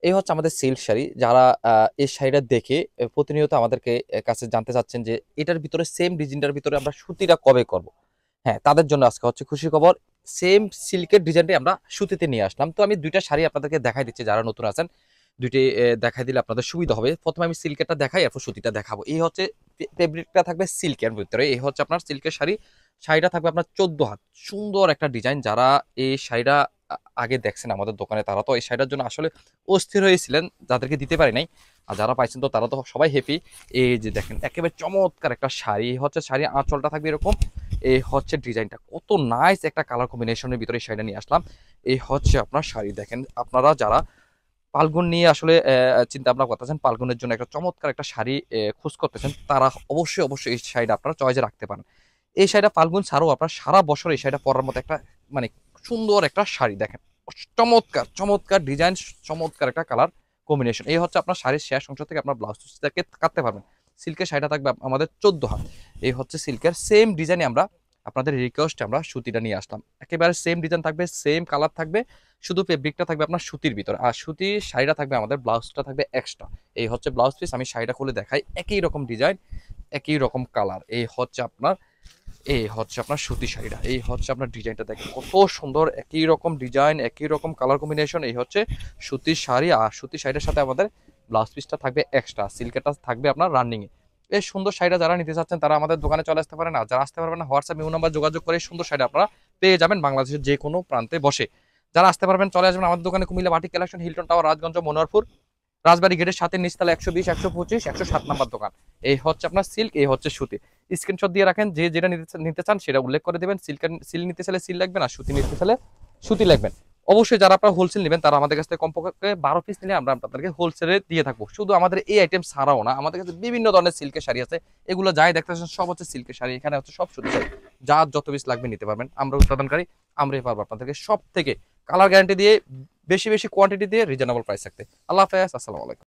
এই হচ্ছে আমাদের সিল্ক শাড়ি। যারা এই শাড়িটা দেখে প্রতিনিয়ত আমাদেরকে কাছে জানতে চাচ্ছেন যে এটার ভিতরে সেম ডিজাইনটার ভিতরে আমরা সুতিটা কবে করব। হ্যাঁ, তাদের জন্য আজকে হচ্ছে খুশি খবর। সেম সিল্কের ডিজাইনটাই আমরা সুতিতে নিয়ে আসলাম। তো আমি ২ টা শাড়ি আপনাদেরকে দেখাই দিচ্ছি, যারা নতুন আছেন। ২ টি দেখাই দিলে আপনাদের সুবিধা হবে। ১ম এ আমি সিল্কেরটা দেখাই, এরপর সুতিটা দেখাবো। এই হচ্ছে ফেব্রিকটা থাকবে সিল্কের ভিতরে। এই হচ্ছে আপনার সিল্কের শাড়ি। শাড়িটা থাকবে আপনার ১৪ হাত। সুন্দর একটা ডিজাইন। যারা এই শাড়িটা আগে দেখছেন আমাদের দোকানে, তারা তো এই শাড়িটার জন্য আসলে অস্থির হয়েছিলেন, যাদেরকে দিতে পারি নাই। আর যারা পাইছেন তো তারা তো সবাই হ্যাপি। এই যে দেখেন একেবারে চমৎকার একটা শাড়ি। এই হচ্ছে শাড়ি, আঁচলটা থাকবে এরকম। এই হচ্ছে ডিজাইনটা, কত নাইস একটা কালার কম্বিনেশনের ভিতরে শাড়িটা নিয়ে আসলাম। এই হচ্ছে আপনার শাড়ি। দেখেন আপনারা যারা পালগুন নিয়ে আসলে চিন্তা ভাবনা করতেছেন, পালগুনের জন্য একটা চমৎকার একটা শাড়ি খোঁজ করতেছেন, তারা অবশ্যই অবশ্যই এই শাড়িটা আপনারা চয়েসে রাখতে পারেন। এই শাড়িটা ফাল্গুন ছাড়াও আপনার সারা বছর এই শাড়িটা পরার মতো একটা মানে সুন্দর একটা শাড়ি। দেখেন চমৎকার চমৎকার ডিজাইন, চমৎকার একটা কালার কম্বিনেশন। এই হচ্ছে আপনার শাড়ির শেষ অংশ থেকে আপনার ব্লাউজ পিসটাকে কাটতে পারবেন। সিল্কের শাড়িটা থাকবে আমাদের ১৪ হাত। এই হচ্ছে সিল্কের সেম ডিজাইনে আমরা আপনাদের রিকোয়েস্টে আমরা সুতিটা নিয়ে আসলাম। একেবারে সেম ডিজাইন থাকবে, সেম কালার থাকবে, শুধু ফেব্রিকটা থাকবে আপনার সুতির ভিতরে। আর সুতির শাড়িটা থাকবে আমাদের, ব্লাউজটা থাকবে এক্সট্রা। এই হচ্ছে ব্লাউজ পিস। আমি শাড়িটা খুলে দেখাই। একই রকম ডিজাইন, একই রকম কালার। এই হচ্ছে আপনার সুতি শাড়িটা। এই হচ্ছে আপনার ডিজাইনটা দেখেন কত সুন্দর, একই রকম ডিজাইন, একই রকম কালার কম্বিনেশন। এই হচ্ছে সুতির শাড়ি। আর সুতির শাড়ির সাথে আমাদের ব্লাউজ পিসটা থাকবে এক্সট্রা, সিল্কেরটা থাকবে আপনার রানিং এ। এই সুন্দর শাড়িটা যারা নিতে চাচ্ছেন তারা আমাদের দোকানে চলে আসতে পারেন। আর যারা আসতে পারবেন না, হোয়াটসঅ্যাপ ইমো নাম্বার যোগাযোগ করে এই সুন্দর শাড়ি আপনারা পেয়ে যাবেন বাংলাদেশের যে কোনো প্রান্তে বসে। যারা আসতে পারবেন চলে আসবেন আমাদের দোকানে, Cumilla batik collection, Hilton tower, Rajganj, Monowarpur, Rajbari গেটের সাথে নিচতলা ১২০, ১২৫, ১০৭ নাম্বার দোকান। এই হচ্ছে আপনার সিল্ক, এই হচ্ছে সুতি। স্ক্রিনশট দিয়ে রাখেন, যে যেটা নিতে চান সেটা উল্লেখ করে দেবেন। সিল নিতে চাইলে সিল লাগবেন, আর সুতি নিতে চাইলে সুতি লাগবেন। অবশ্যই যারা আপনারা হোলসেল নেবেন তারা আমাদের কাছ থেকে কমপক্ষে ১২ পিস নিলে আমরা আপনাদেরকে হোলসেলে দিয়ে থাকবো। শুধু আমাদের এই আইটেম ছাড়াও না, আমাদের কাছে বিভিন্ন ধরনের সিল্কের শাড়ি আছে। এগুলো যাই দেখতেছেন সব হচ্ছে সিল্কের শাড়ি। এখানে হচ্ছে সব সুতি শাড়ি। যার যত পিস লাগবে নিতে পারবেন। আমরা উৎপাদনকারী, আমরাই পারবো আপনাদেরকে সব থেকে কালার গ্যারান্টি দিয়ে, বেশি বেশি কোয়ান্টিটি দিয়ে রিজনেবল প্রাইস থাকতে। আল্লাহ হাফেজ, আসসালামু আলাইকুম।